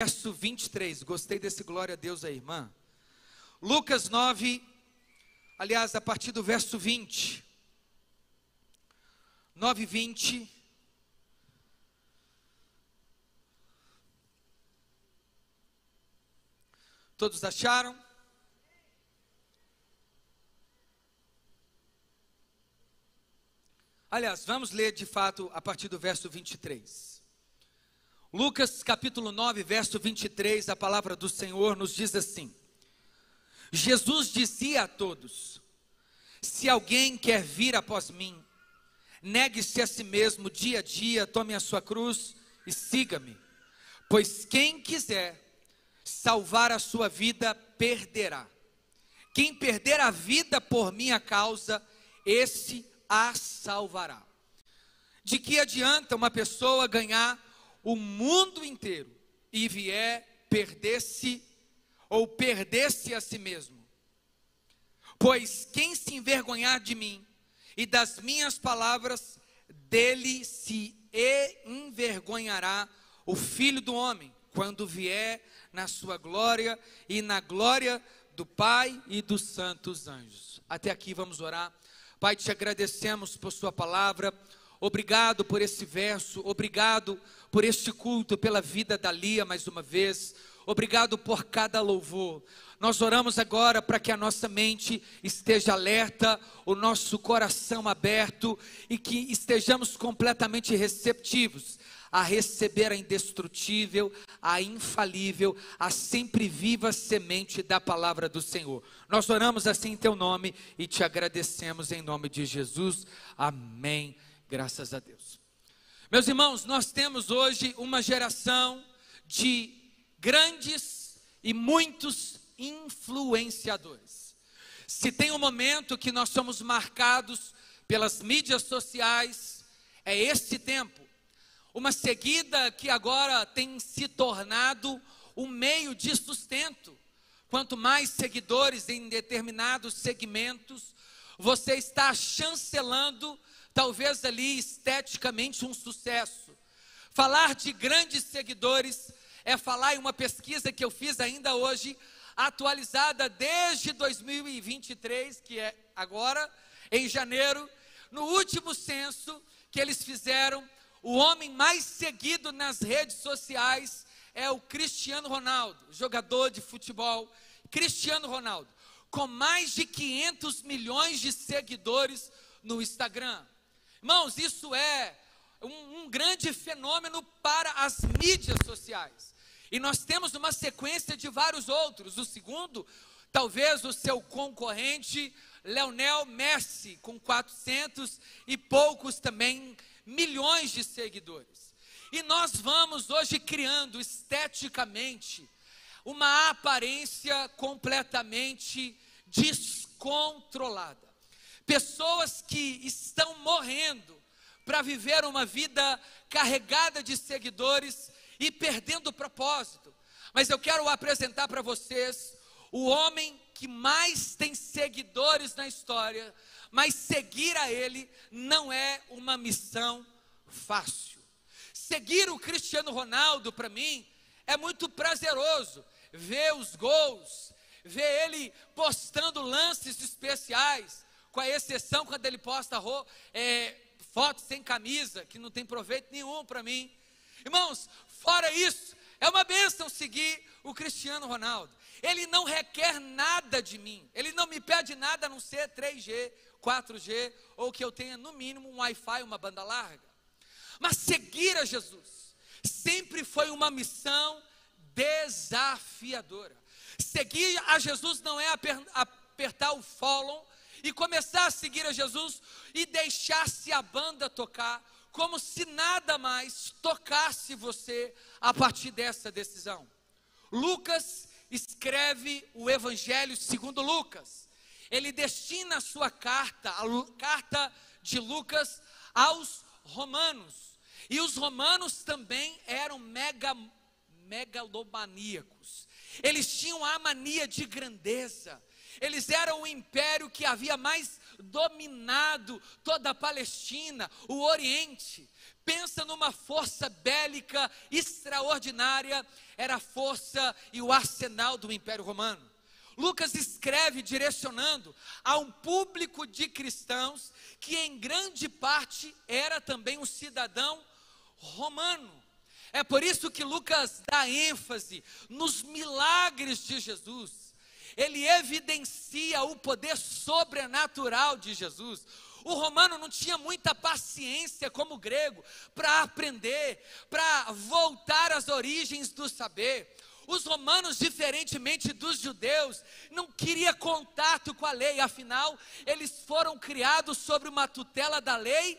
verso 23, gostei desse glória a Deus aí, irmã. Lucas 9, aliás, a partir do verso 20. 9, 20. Todos acharam? Aliás, vamos ler de fato a partir do verso 23. Lucas capítulo 9, verso 23, a palavra do Senhor nos diz assim: Jesus dizia a todos: se alguém quer vir após mim, negue-se a si mesmo dia a dia, tome a sua cruz e siga-me. Pois quem quiser salvar a sua vida, perderá. Quem perder a vida por minha causa, esse a salvará. De que adianta uma pessoa ganhar o mundo inteiro e vier perder-se ou perder-se a si mesmo? Pois quem se envergonhar de mim e das minhas palavras, dele se envergonhará o Filho do Homem, quando vier na sua glória e na glória do Pai e dos santos anjos. Até aqui vamos orar. Pai, te agradecemos por sua palavra. Obrigado por esse verso, obrigado por este culto, pela vida da Lia mais uma vez, obrigado por cada louvor. Nós oramos agora para que a nossa mente esteja alerta, o nosso coração aberto e que estejamos completamente receptivos a receber a indestrutível, a infalível, a sempre viva semente da palavra do Senhor. Nós oramos assim em teu nome e te agradecemos em nome de Jesus, amém. Graças a Deus. Meus irmãos, nós temos hoje uma geração de grandes e muitos influenciadores. Se tem um momento que nós somos marcados pelas mídias sociais, é esse tempo. Uma seguida que agora tem se tornado um meio de sustento. Quanto mais seguidores em determinados segmentos, você está chancelando talvez ali esteticamente um sucesso. Falar de grandes seguidores é falar em uma pesquisa que eu fiz ainda hoje, atualizada desde 2023, que é agora, em janeiro. No último censo que eles fizeram, o homem mais seguido nas redes sociais é o Cristiano Ronaldo, jogador de futebol. Cristiano Ronaldo, com mais de 500 milhões de seguidores no Instagram. Irmãos, isso é um grande fenômeno para as mídias sociais. E nós temos uma sequência de vários outros. O segundo, talvez o seu concorrente, Lionel Messi, com 400 e poucos também milhões de seguidores. E nós vamos hoje criando esteticamente uma aparência completamente descontrolada. Pessoas que estão morrendo para viver uma vida carregada de seguidores e perdendo o propósito. Mas eu quero apresentar para vocês o homem que mais tem seguidores na história, mas seguir a ele não é uma missão fácil. Seguir o Cristiano Ronaldo, para mim, é muito prazeroso. Ver os gols, ver ele postando lances especiais, com a exceção quando ele posta fotos sem camisa, que não tem proveito nenhum para mim. Irmãos, fora isso, é uma bênção seguir o Cristiano Ronaldo. Ele não requer nada de mim, ele não me pede nada a não ser 3G, 4G, ou que eu tenha no mínimo um Wi-Fi, uma banda larga. Mas seguir a Jesus sempre foi uma missão desafiadora. Seguir a Jesus não é apertar o follow e começar a seguir a Jesus e deixar-se a banda tocar, como se nada mais tocasse você a partir dessa decisão. Lucas escreve o Evangelho segundo Lucas. Ele destina a sua carta, a carta de Lucas, aos romanos. E os romanos também eram megalomaníacos. Eles tinham a mania de grandeza. Eles eram o império que havia mais dominado toda a Palestina, o Oriente. Pensa numa força bélica extraordinária, era a força e o arsenal do Império Romano. Lucas escreve direcionando a um público de cristãos que em grande parte era também um cidadão romano. É por isso que Lucas dá ênfase nos milagres de Jesus. Ele evidencia o poder sobrenatural de Jesus. O romano não tinha muita paciência como o grego para aprender, para voltar às origens do saber. Os romanos, diferentemente dos judeus, não queriam contato com a lei, afinal, eles foram criados sobre uma tutela da lei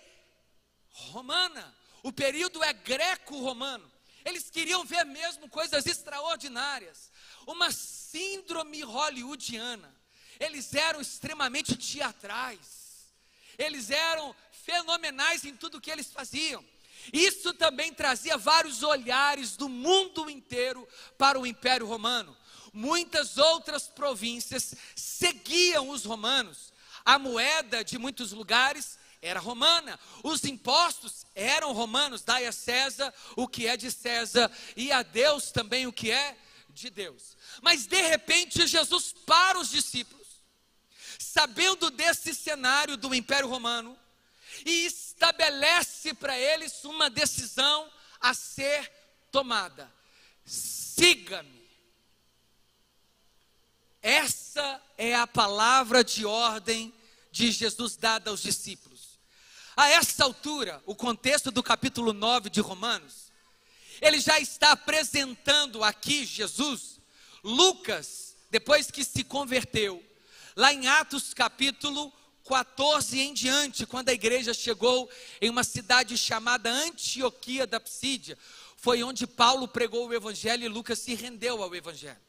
romana. O período é greco-romano. Eles queriam ver mesmo coisas extraordinárias, uma síndrome hollywoodiana. Eles eram extremamente teatrais, eles eram fenomenais em tudo que eles faziam. Isso também trazia vários olhares do mundo inteiro para o Império Romano. Muitas outras províncias seguiam os romanos. A moeda de muitos lugares era romana, os impostos eram romanos. Dai a César o que é de César e a Deus também o que é de Deus. Mas de repente Jesus para os discípulos, sabendo desse cenário do Império Romano, e estabelece para eles uma decisão a ser tomada: siga-me. Essa é a palavra de ordem de Jesus dada aos discípulos. A essa altura, o contexto do capítulo 9 de Romanos, ele já está apresentando aqui Jesus. Lucas, depois que se converteu, lá em Atos capítulo 14 em diante, quando a igreja chegou em uma cidade chamada Antioquia da Psídia, foi onde Paulo pregou o evangelho e Lucas se rendeu ao evangelho.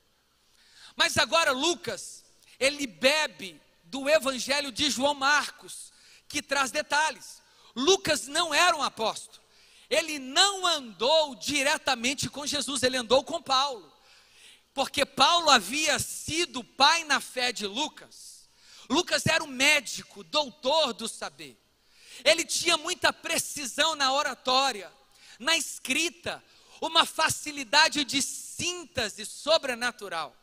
Mas agora Lucas, ele bebe do evangelho de João Marcos, que traz detalhes. Lucas não era um apóstolo, ele não andou diretamente com Jesus, ele andou com Paulo, porque Paulo havia sido pai na fé de Lucas. Lucas era um médico, doutor do saber. Ele tinha muita precisão na oratória, na escrita, uma facilidade de síntese sobrenatural.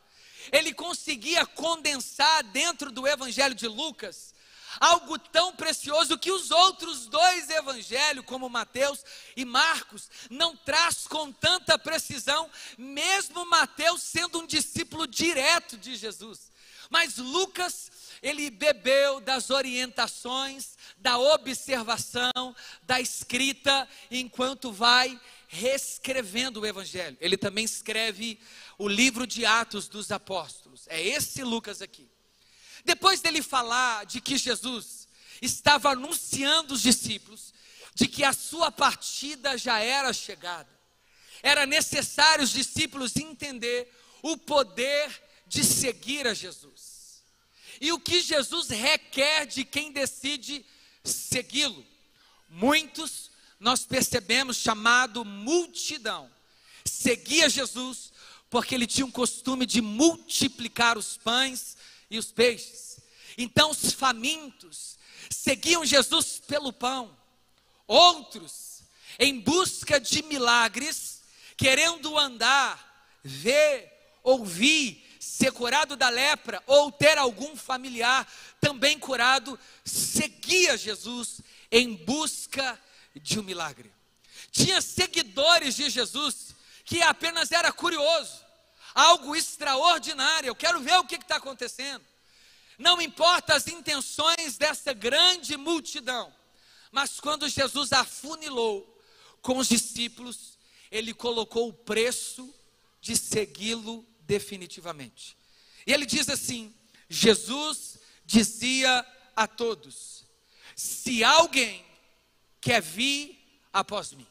Ele conseguia condensar dentro do evangelho de Lucas algo tão precioso que os outros dois evangelhos, como Mateus e Marcos, não traz com tanta precisão, mesmo Mateus sendo um discípulo direto de Jesus. Mas Lucas, ele bebeu das orientações, da observação, da escrita, enquanto vai reescrevendo o evangelho. Ele também escreve o livro de Atos dos Apóstolos. É esse Lucas aqui. Depois dele falar de que Jesus estava anunciando os discípulos, de que a sua partida já era chegada, era necessário os discípulos entender o poder de seguir a Jesus. E o que Jesus requer de quem decide segui-lo. Muitos, nós percebemos, chamado multidão, seguia Jesus porque ele tinha um costume de multiplicar os pães e os peixes. Então os famintos seguiam Jesus pelo pão. Outros, em busca de milagres, querendo andar, ver, ouvir, ser curado da lepra ou ter algum familiar também curado, seguia Jesus em busca de um milagre. Tinha seguidores de Jesus que apenas era curioso, algo extraordinário. Eu quero ver o que está acontecendo. Não importa as intenções dessa grande multidão, mas quando Jesus afunilou com os discípulos, ele colocou o preço de segui-lo definitivamente. E ele diz assim: Jesus dizia a todos: se alguém quer vir após mim.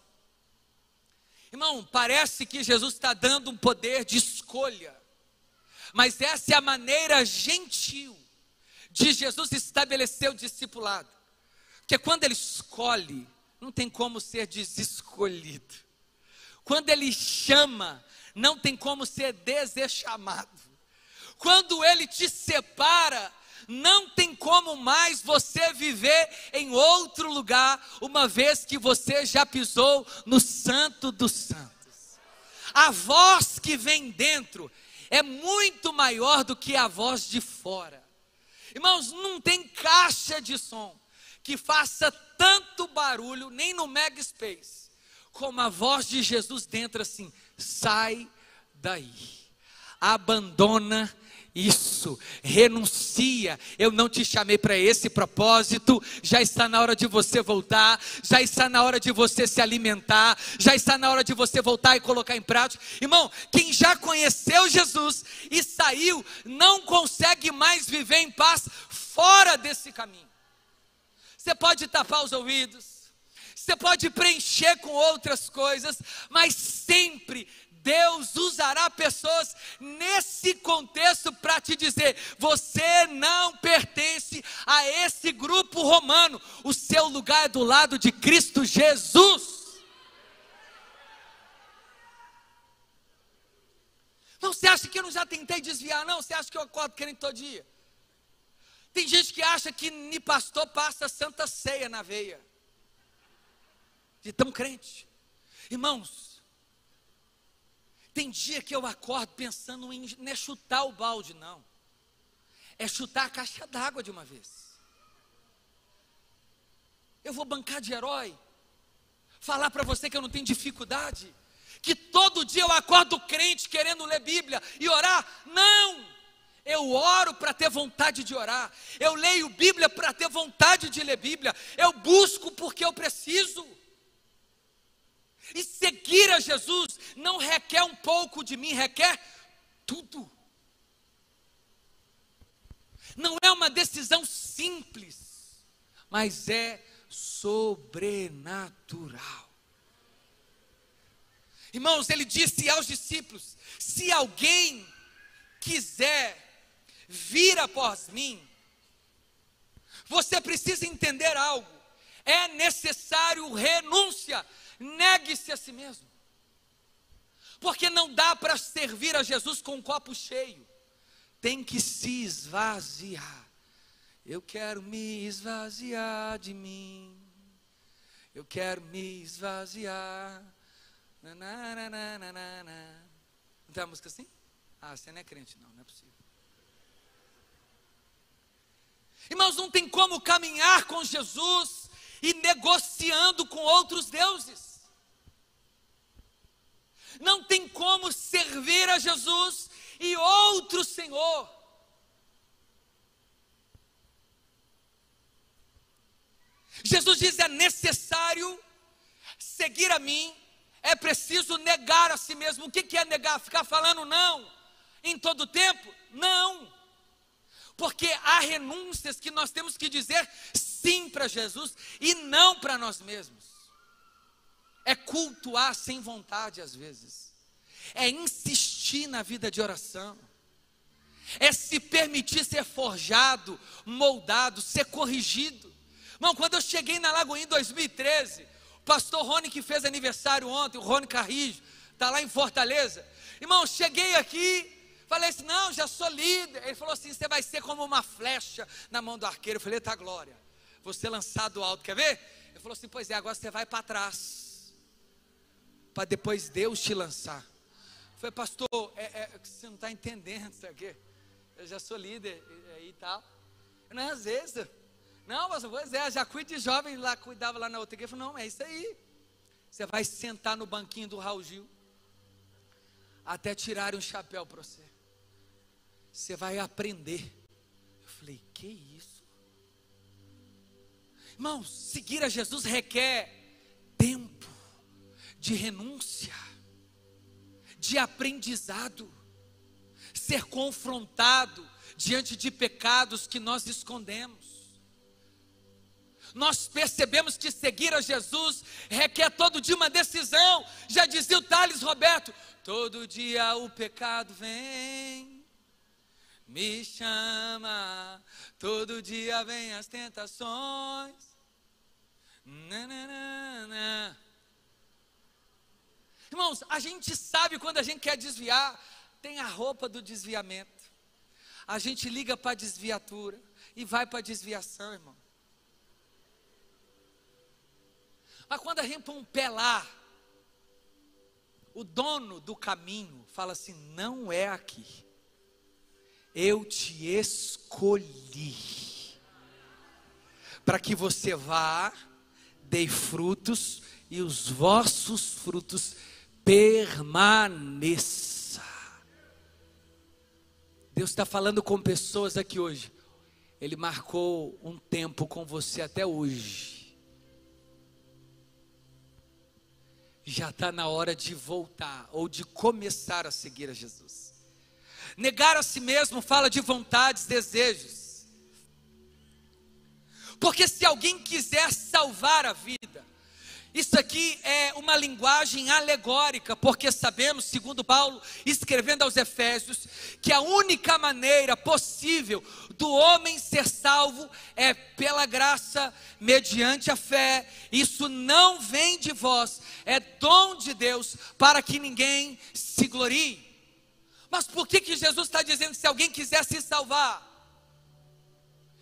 Irmão, parece que Jesus está dando um poder de escolha, mas essa é a maneira gentil de Jesus estabelecer o discipulado. Porque quando ele escolhe, não tem como ser desescolhido. Quando ele chama, não tem como ser deschamado. Quando Ele te separa, não tem como mais você viver em outro lugar, uma vez que você já pisou no Santo dos Santos. A voz que vem dentro é muito maior do que a voz de fora. Irmãos, não tem caixa de som que faça tanto barulho, nem no Mega Space, como a voz de Jesus dentro assim: sai daí, abandona isso, renuncia, eu não te chamei para esse propósito, já está na hora de você voltar, já está na hora de você se alimentar, já está na hora de você voltar e colocar em prática. Irmão, quem já conheceu Jesus e saiu, não consegue mais viver em paz fora desse caminho. Você pode tapar os ouvidos, você pode preencher com outras coisas, mas sempre Deus usará pessoas nesse contexto para te dizer: você não pertence a esse grupo romano, o seu lugar é do lado de Cristo Jesus. Não, você acha que eu não já tentei desviar? Não, você acha que eu acordo querendo todo dia? Tem gente que acha que nem pastor passa Santa Ceia na veia, de tão crente. Irmãos, tem dia que eu acordo pensando em não é chutar o balde, não. É chutar a caixa d'água de uma vez. Eu vou bancar de herói, falar para você que eu não tenho dificuldade, que todo dia eu acordo crente querendo ler Bíblia e orar. Não! Eu oro para ter vontade de orar. Eu leio Bíblia para ter vontade de ler Bíblia. Eu busco porque eu preciso. E seguir a Jesus não requer um pouco de mim, requer tudo. Não é uma decisão simples, mas é sobrenatural. Irmãos, ele disse aos discípulos: se alguém quiser vir após mim, você precisa entender algo: é necessário renúncia. Negue-se a si mesmo, porque não dá para servir a Jesus com um copo cheio, tem que se esvaziar. Eu quero me esvaziar de mim, eu quero me esvaziar. Não tem uma música assim? Ah, você não é crente, não é possível. Irmãos, não tem como caminhar com Jesus e negociando com outros deuses. Não tem como servir a Jesus e outro Senhor. Jesus diz: é necessário seguir a mim, é preciso negar a si mesmo. O que é negar? Ficar falando não em todo tempo? Não, porque há renúncias que nós temos que dizer sim para Jesus e não para nós mesmos. É cultuar sem vontade às vezes, é insistir na vida de oração, é se permitir ser forjado, moldado, ser corrigido. Irmão, quando eu cheguei na Lagoinha em 2013, o pastor Rony, que fez aniversário ontem, o Rony Carrijo, está lá em Fortaleza. Irmão, cheguei aqui, falei assim: não, já sou líder. Ele falou assim: você vai ser como uma flecha na mão do arqueiro. Eu falei: eita glória, vou ser lançado alto, quer ver? Ele falou assim: pois é, agora você vai para trás, para depois Deus te lançar. Eu falei: pastor, você não está entendendo isso aqui, eu já sou líder e tal. Não é às vezes. Não, pastor, pois é, já cuido de jovem lá, cuidava lá na outra igreja. Eu falei: não, é isso aí. Você vai sentar no banquinho do Raul Gil, até tirarem um chapéu para você. Você vai aprender. Eu falei: que isso? Irmãos, seguir a Jesus requer tempo de renúncia, de aprendizado, ser confrontado diante de pecados que nós escondemos. Nós percebemos que seguir a Jesus requer todo dia uma decisão. Já dizia o Thales Roberto: todo dia o pecado vem, me chama, todo dia vem as tentações. Irmãos, a gente sabe quando a gente quer desviar, tem a roupa do desviamento. a gente liga para a desviatura e vai para a desviação, irmão. Mas quando a gente põe um pé lá, o dono do caminho fala assim: não é aqui, eu te escolhi, para que você vá, dê frutos, e os vossos frutos permaneça. Deus está falando com pessoas aqui hoje. Ele marcou um tempo com você até hoje. Já está na hora de voltar, ou de começar a seguir a Jesus. Negar a si mesmo fala de vontades, desejos. Porque se alguém quiser salvar a vida, isso aqui é uma linguagem alegórica, porque sabemos, segundo Paulo, escrevendo aos Efésios, que a única maneira possível do homem ser salvo é pela graça, mediante a fé. Isso não vem de vós, é dom de Deus, para que ninguém se glorie. Mas por que Jesus está dizendo que se alguém quiser se salvar,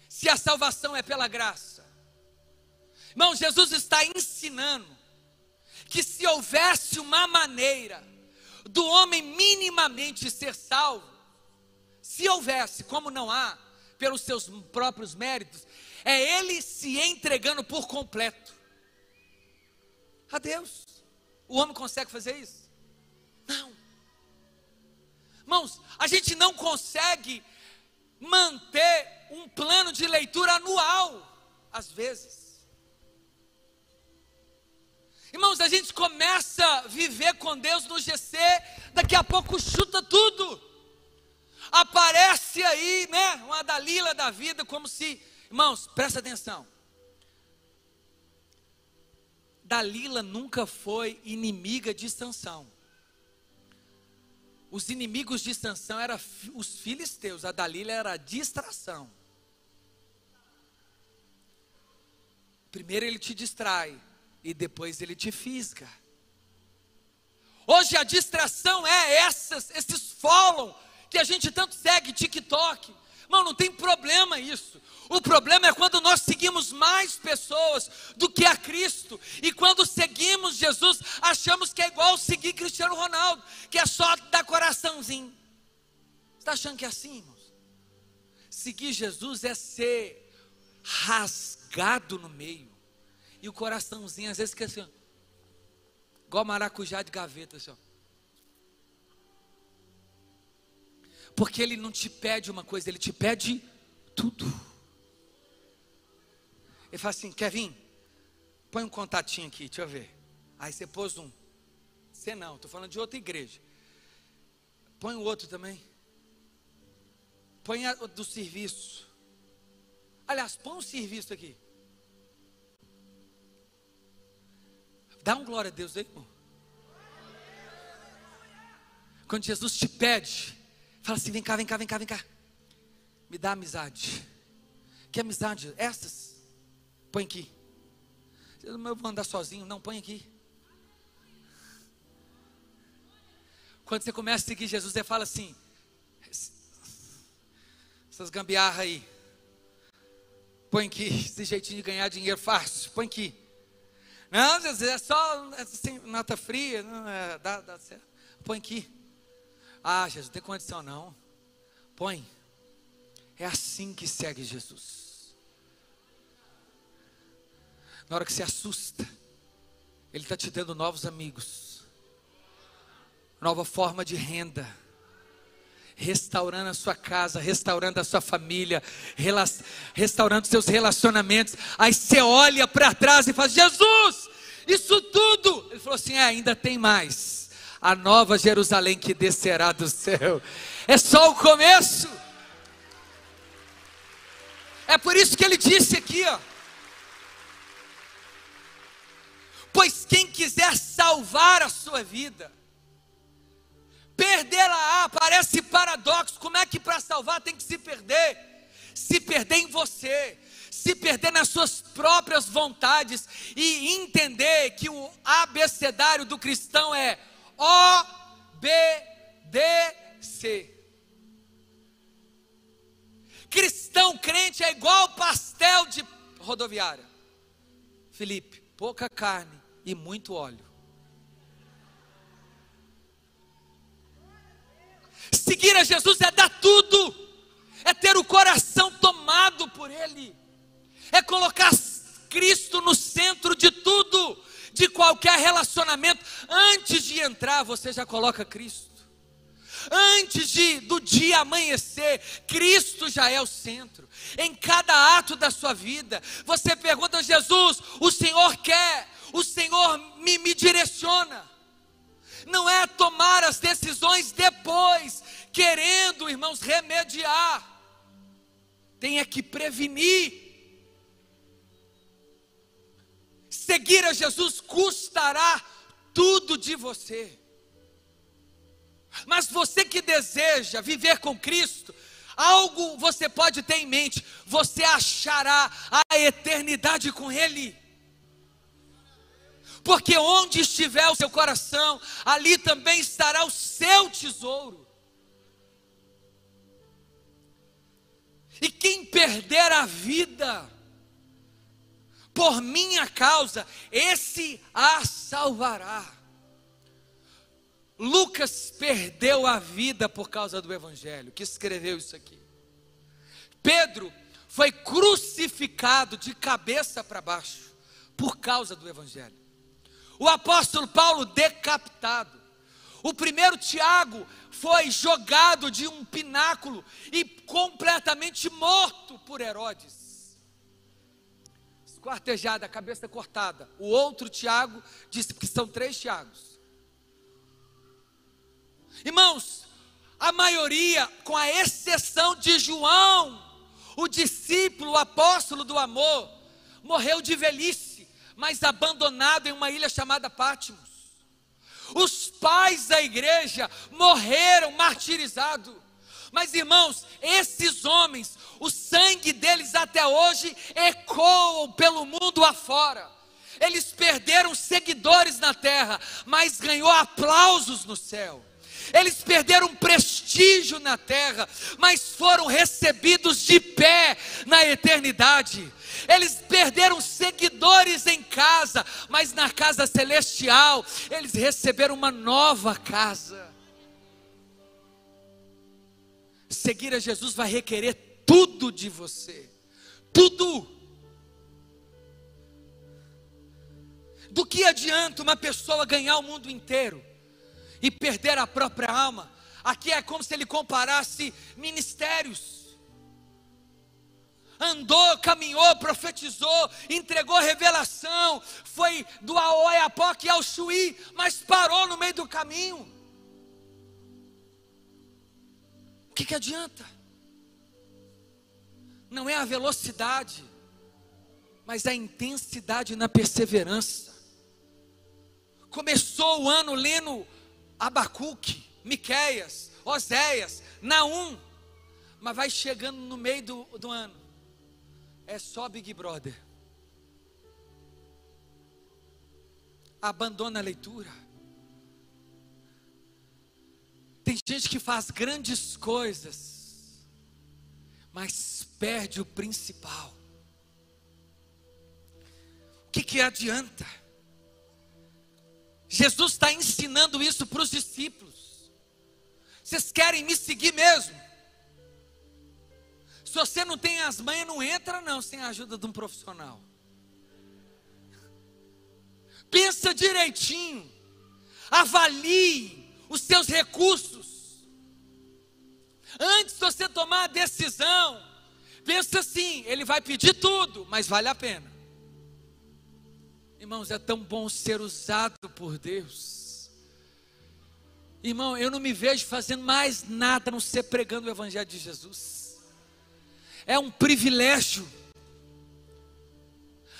se a salvação é pela graça? Irmão, Jesus está ensinando que se houvesse uma maneira do homem minimamente ser salvo, se houvesse, como não há, pelos seus próprios méritos, é ele se entregando por completo a Deus. O homem consegue fazer isso? Não. Irmãos, a gente não consegue manter um plano de leitura anual, às vezes. Irmãos, a gente começa a viver com Deus no GC, daqui a pouco chuta tudo. Aparece aí, né, uma Dalila da vida, como se... Irmãos, presta atenção. Dalila nunca foi inimiga de Sansão. Os inimigos de Sansão eram os filisteus, a Dalila era a distração. Primeiro ele te distrai, e depois ele te fisga. Hoje a distração é esses follow que a gente tanto segue, TikTok. Irmão, não tem problema isso. O problema é quando nós seguimos mais pessoas do que a Cristo. E quando seguimos Jesus, achamos que é igual seguir Cristiano Ronaldo, que é só dar coraçãozinho. Você está achando que é assim, irmãos? Seguir Jesus é ser rasgado no meio. E o coraçãozinho às vezes fica assim, ó, igual maracujá de gaveta, assim, ó. Porque ele não te pede uma coisa, ele te pede tudo. Ele fala assim: Kevin, põe um contatinho aqui, deixa eu ver. Aí você pôs um. Você não, estou falando de outra igreja. Põe o outro também. Põe do serviço. Aliás, põe um serviço aqui. Dá um glória a Deus aí, irmão. Quando Jesus te pede, fala assim: vem cá, vem cá, vem cá, vem cá. Me dá amizade. Que amizade? Essas. Põe aqui. Eu vou andar sozinho. Não, põe aqui. Quando você começa a seguir Jesus, você fala assim: essas gambiarra aí. Põe aqui. Esse jeitinho de ganhar dinheiro fácil. Põe aqui. Não, às vezes é só assim, nota fria. Não, dá certo. Põe aqui. Ah, Jesus, não tem condição não. Põe. É assim que segue Jesus. Na hora que você assusta, Ele está te dando novos amigos, nova forma de renda, restaurando a sua casa, restaurando a sua família, restaurando seus relacionamentos. Aí você olha para trás e fala: Jesus, isso tudo. Ele falou assim: ainda tem mais. A nova Jerusalém que descerá do céu. É só o começo. É por isso que ele disse aqui, ó: pois quem quiser salvar a sua vida, perdê-la-á. Parece paradoxo. Como é que para salvar tem que se perder? Se perder em você, se perder nas suas próprias vontades, e entender que o abecedário do cristão é obedecer. gente, é igual pastel de rodoviária. Felipe, pouca carne e muito óleo. Seguir a Jesus é dar tudo, é ter o coração tomado por Ele, é colocar Cristo no centro de tudo, de qualquer relacionamento. Antes de entrar, você já coloca Cristo. Antes do dia amanhecer, Cristo já é o centro. Em cada ato da sua vida, você pergunta: Jesus, o Senhor quer, o Senhor me direciona. Não é tomar as decisões depois, querendo, irmãos, remediar. Tem que prevenir. Seguir a Jesus custará tudo de você. Mas você que deseja viver com Cristo, algo você pode ter em mente: você achará a eternidade com Ele. Porque onde estiver o seu coração, ali também estará o seu tesouro. E quem perder a vida por minha causa, esse a salvará. Lucas perdeu a vida por causa do Evangelho, que escreveu isso aqui. Pedro foi crucificado de cabeça para baixo, por causa do Evangelho. O apóstolo Paulo decapitado. O primeiro Tiago foi jogado de um pináculo e completamente morto por Herodes. Esquartejada, a cabeça cortada. O outro Tiago disse que são 3 Tiagos. Irmãos, a maioria, com a exceção de João, o discípulo, o apóstolo do amor, morreu de velhice, mas abandonado em uma ilha chamada Pátimos. Os pais da igreja morreram martirizados. Mas irmãos, esses homens, o sangue deles até hoje ecoam pelo mundo afora. Eles perderam seguidores na terra, mas ganhou aplausos no céu. Eles perderam prestígio na terra, mas foram recebidos de pé na eternidade. Eles perderam seguidores em casa, mas na casa celestial, eles receberam uma nova casa. Seguir a Jesus vai requerer tudo de você, tudo. Do que adianta uma pessoa ganhar o mundo inteiro e perder a própria alma? Aqui é como se ele comparasse ministérios. Andou, caminhou, profetizou, entregou revelação, foi do Oiapoque ao Chuí, mas parou no meio do caminho. O que adianta? Não é a velocidade, mas a intensidade na perseverança. Começou o ano lendo Abacuque, Miqueias, Oséias, Naum, mas vai chegando no meio do ano, é só Big Brother. Abandona a leitura. Tem gente que faz grandes coisas, mas perde o principal. O que adianta? Jesus está ensinando isso para os discípulos. Vocês querem me seguir mesmo? Se você não tem as manhas, não entra não, sem a ajuda de um profissional. Pensa direitinho, avalie os seus recursos. Antes de você tomar a decisão, pensa assim: ele vai pedir tudo, mas vale a pena. Irmãos, é tão bom ser usado por Deus. Irmão, eu não me vejo fazendo mais nada a não ser pregando o Evangelho de Jesus. É um privilégio.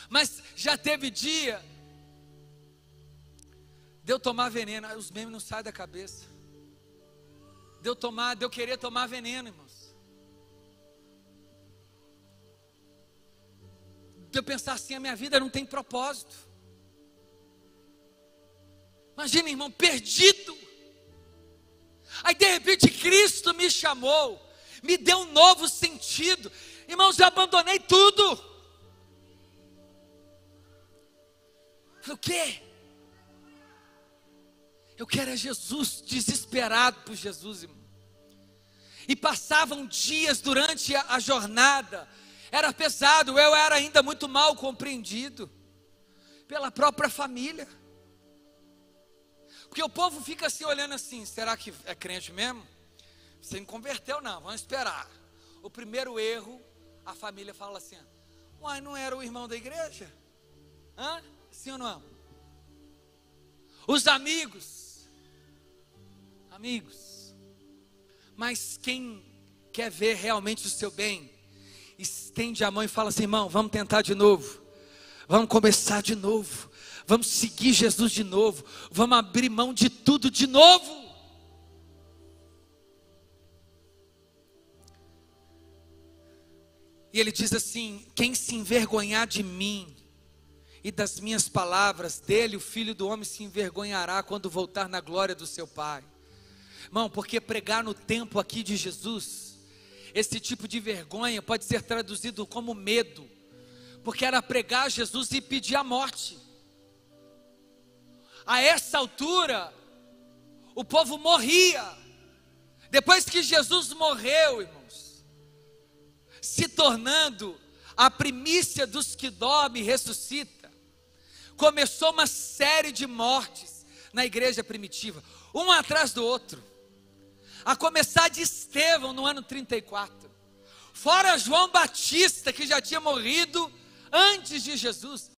Mas já teve dia de eu tomar veneno. Os memes não saem da cabeça. De eu querer tomar veneno, irmãos. De eu pensar assim: a minha vida não tem propósito. Imagina, irmão, perdido. Aí de repente Cristo me chamou, me deu um novo sentido. Irmãos, eu abandonei tudo. O quê? Eu quero é Jesus, desesperado por Jesus, irmão. E passavam dias durante a jornada, era pesado, eu era ainda muito mal compreendido pela própria família. Porque o povo fica assim olhando assim, será que é crente mesmo? Você não converteu não, vamos esperar. O primeiro erro, a família fala assim, uai, não era o irmão da igreja? Hã? Sim ou não? Os amigos, mas quem quer ver realmente o seu bem, estende a mão e fala assim, irmão, vamos tentar de novo, vamos começar de novo, vamos seguir Jesus de novo, vamos abrir mão de tudo de novo. E ele diz assim, quem se envergonhar de mim e das minhas palavras, dele o Filho do Homem se envergonhará quando voltar na glória do seu Pai. Irmão, porque pregar no tempo aqui de Jesus, esse tipo de vergonha pode ser traduzido como medo, porque era pregar Jesus e pedir a morte. A essa altura, o povo morria. Depois que Jesus morreu, irmãos, se tornando a primícia dos que dormem e ressuscita, começou uma série de mortes na igreja primitiva, um atrás do outro, a começar de Estevão no ano 34, fora João Batista, que já tinha morrido antes de Jesus,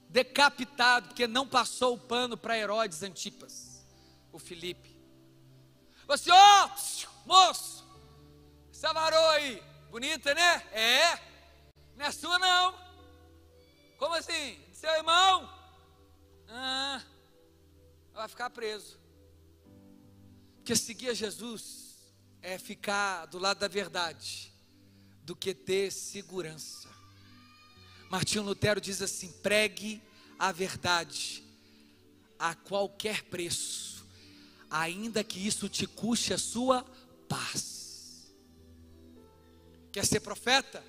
decapitado, porque não passou o pano para Herodes Antipas, o Filipe. Você, moço, essa varoa aí, bonita, né? Não é sua não. Como assim? Seu irmão? Vai ficar preso. Porque seguir a Jesus é ficar do lado da verdade, do que ter segurança. Martinho Lutero diz assim, pregue a verdade a qualquer preço, ainda que isso te custe a sua paz. Quer ser profeta?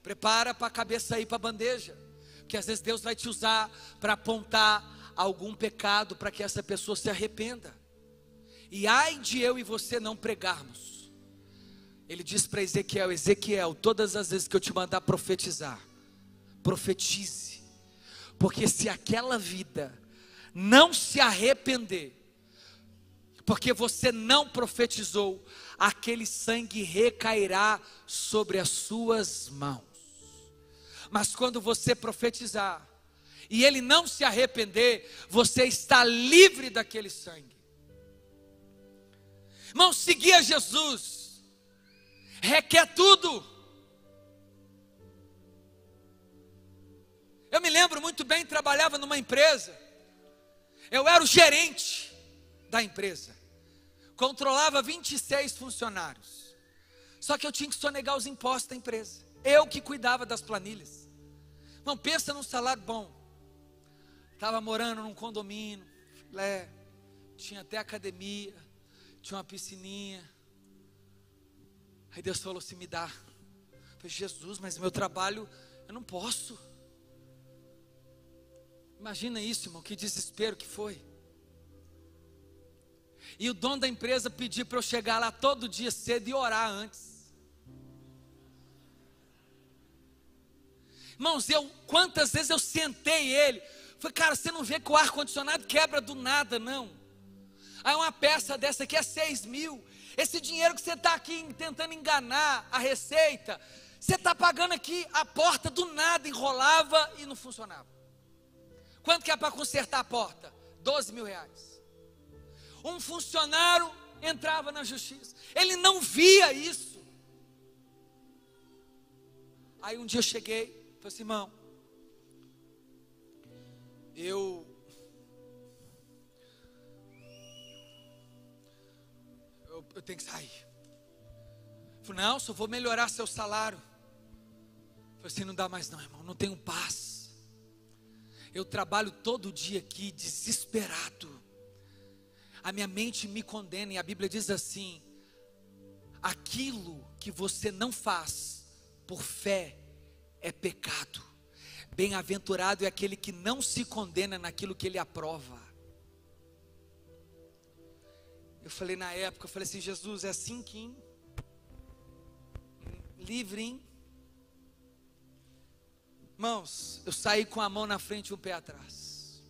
Prepara para a cabeça ir para a bandeja, porque às vezes Deus vai te usar para apontar algum pecado para que essa pessoa se arrependa. E ai de eu e você não pregarmos. Ele diz para Ezequiel, todas as vezes que eu te mandar profetizar, profetize, porque se aquela vida não se arrepender, porque você não profetizou, aquele sangue recairá sobre as suas mãos. Mas quando você profetizar, e ele não se arrepender, você está livre daquele sangue. Irmão, seguir a Jesus requer tudo. Eu me lembro muito bem, trabalhava numa empresa, eu era o gerente da empresa, controlava 26 funcionários, só que eu tinha que sonegar os impostos da empresa, eu que cuidava das planilhas. Não, pensa num salário bom, estava morando num condomínio, tinha até academia, tinha uma piscininha. Aí Deus falou assim, me dá. Eu falei, Jesus, mas meu trabalho, eu não posso. Imagina isso, irmão, que desespero que foi. E o dono da empresa pediu para eu chegar lá todo dia cedo e orar antes. Irmãos, quantas vezes eu sentei ele, falei, cara, você não vê que o ar-condicionado quebra do nada, não? Aí uma peça dessa aqui é 6 mil, esse dinheiro que você está aqui tentando enganar a receita, você está pagando aqui, a porta do nada enrolava e não funcionava. Quanto que é para consertar a porta? 12 mil reais. Um funcionário entrava na justiça, ele não via isso. Aí um dia eu cheguei, falei assim, irmão, eu tenho que sair. Eu falei, não, só vou melhorar seu salário. Eu falei assim, não dá mais não, irmão, não tenho paz. Eu trabalho todo dia aqui desesperado. A minha mente me condena, e a Bíblia diz assim, aquilo que você não faz por fé é pecado. Bem-aventurado é aquele que não se condena naquilo que ele aprova. Eu falei na época, eu falei assim, Jesus, é assim que livre. Irmãos, eu saí com a mão na frente e um pé atrás.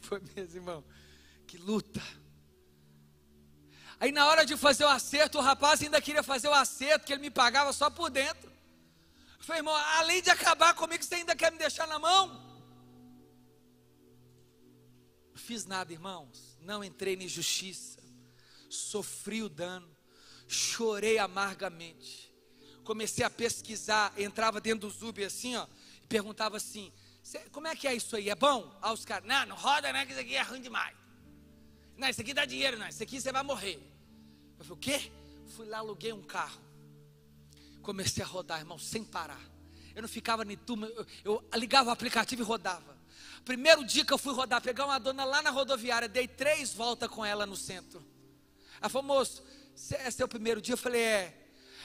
Foi mesmo, irmão. Que luta. Aí na hora de fazer o acerto, o rapaz ainda queria fazer o acerto, que ele me pagava só por dentro. Eu falei, irmão, além de acabar comigo, você ainda quer me deixar na mão? Não fiz nada, irmãos. Não entrei em justiça. Sofri o dano. Chorei amargamente. Comecei a pesquisar. Entrava dentro do Uber assim, ó, e perguntava assim, como é que é isso aí? É bom? Aí os caras, não roda, né, que isso aqui é ruim demais. Não, isso aqui dá dinheiro, não, isso aqui você vai morrer. Eu falei, o quê? Fui lá, aluguei um carro. Comecei a rodar, irmão, sem parar. Eu não ficava nem turma, eu ligava o aplicativo e rodava. Primeiro dia que eu fui rodar, pegar uma dona lá na rodoviária, dei 3 voltas com ela no centro. Ela falou, moço, esse é o primeiro dia? Eu falei, é.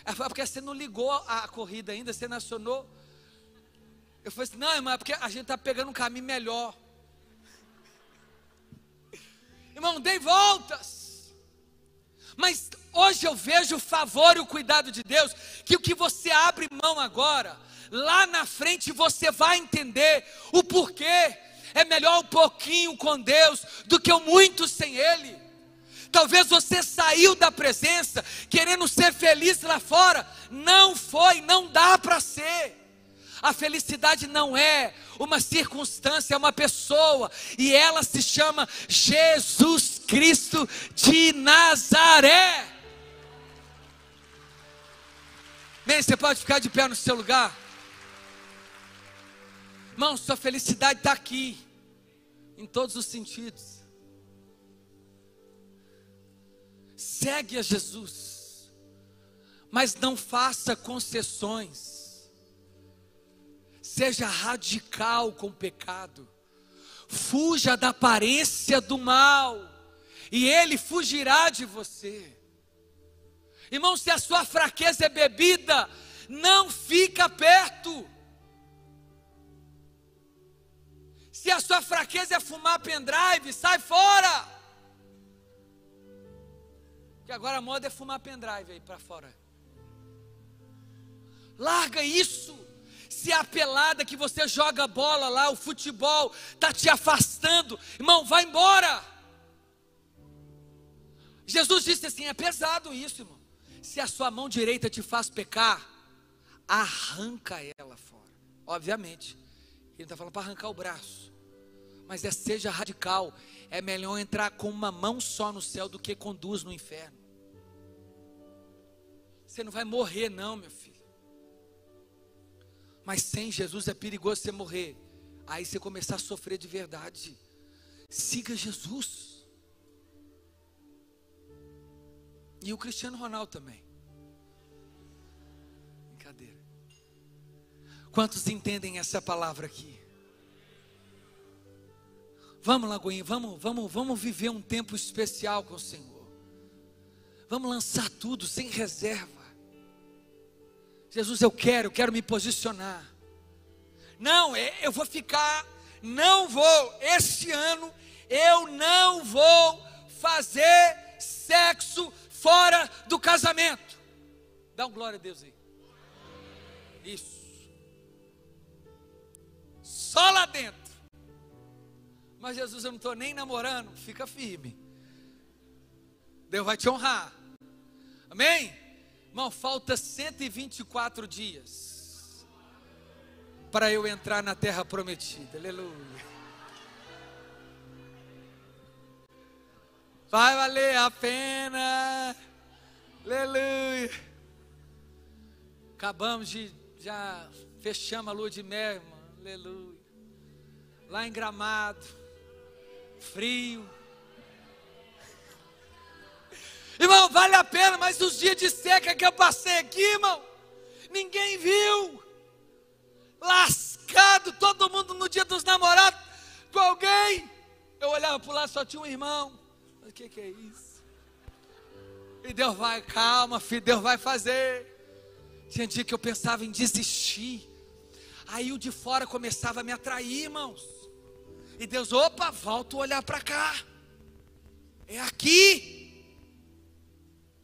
Ela falou, porque você não ligou a corrida ainda, você não acionou. Eu falei assim, não, irmão, é porque a gente está pegando um caminho melhor. Irmão, dei voltas. Mas hoje eu vejo o favor e o cuidado de Deus, que o que você abre mão agora, lá na frente você vai entender o porquê. É melhor um pouquinho com Deus do que o muito sem Ele. Talvez você saiu da presença querendo ser feliz lá fora. Não foi, não dá para ser. A felicidade não é uma circunstância, é uma pessoa, e ela se chama Jesus Cristo de Nazaré. Bem, você pode ficar de pé no seu lugar? Irmão, sua felicidade está aqui, em todos os sentidos. Segue a Jesus, mas não faça concessões. Seja radical com o pecado. Fuja da aparência do mal, e ele fugirá de você. Irmão, se a sua fraqueza é bebida, não fica perto. Se a sua fraqueza é fumar pendrive, sai fora. Porque agora a moda é fumar pendrive aí para fora. Larga isso. Se a pelada que você joga bola lá, o futebol, está te afastando, irmão, vai embora. Jesus disse assim, é pesado isso, irmão. Se a sua mão direita te faz pecar, arranca ela fora. Obviamente, ele está falando para arrancar o braço. Mas seja radical. É melhor entrar com uma mão só no céu do que com 2 no inferno. Você não vai morrer não, meu filho. Mas sem Jesus é perigoso você morrer. Aí você começar a sofrer de verdade. Siga Jesus. E o Cristiano Ronaldo também. Brincadeira. Quantos entendem essa palavra aqui? Vamos, Lagoinha, vamos viver um tempo especial com o Senhor. Vamos lançar tudo sem reserva. Jesus, eu quero me posicionar. Não, eu vou ficar, não vou, este ano, eu não vou fazer sexo fora do casamento. Dá um glória a Deus aí. Isso. Só lá dentro. Mas Jesus, eu não estou nem namorando. Fica firme. Deus vai te honrar. Amém? Irmão, falta 124 dias para eu entrar na terra prometida. Aleluia. Vai valer a pena. Aleluia. Acabamos de, já fechamos a lua de mel, irmão. Aleluia. Lá em Gramado, frio. Irmão, vale a pena, mas os dias de seca que eu passei aqui, irmão, ninguém viu. Lascado, todo mundo no dia dos namorados com alguém. Eu olhava para lá, só tinha um irmão. O que é isso? E Deus vai, calma filho, Deus vai fazer. Tinha dia que eu pensava em desistir. Aí o de fora começava a me atrair, irmãos. E Deus, opa, volta a olhar para cá. É aqui.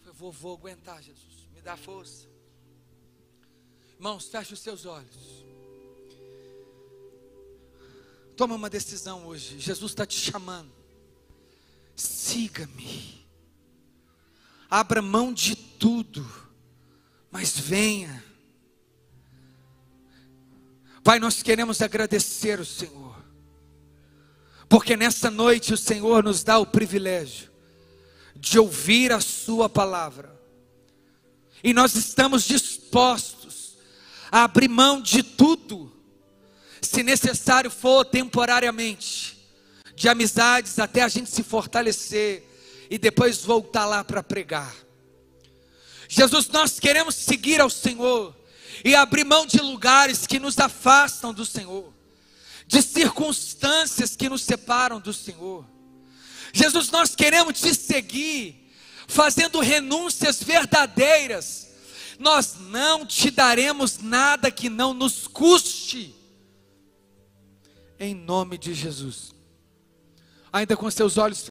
Eu vou aguentar, Jesus, me dá força. Irmãos, feche os seus olhos. Toma uma decisão hoje. Jesus está te chamando. Siga-me. Abra mão de tudo, mas venha. Pai, nós queremos agradecer o Senhor, porque nessa noite o Senhor nos dá o privilégio de ouvir a sua palavra. E nós estamos dispostos a abrir mão de tudo, se necessário for temporariamente, de amizades até a gente se fortalecer e depois voltar lá para pregar. Jesus, nós queremos seguir ao Senhor e abrir mão de lugares que nos afastam do Senhor, de circunstâncias que nos separam do Senhor. Jesus, nós queremos te seguir, fazendo renúncias verdadeiras. Nós não te daremos nada que não nos custe, em nome de Jesus. Ainda com seus olhos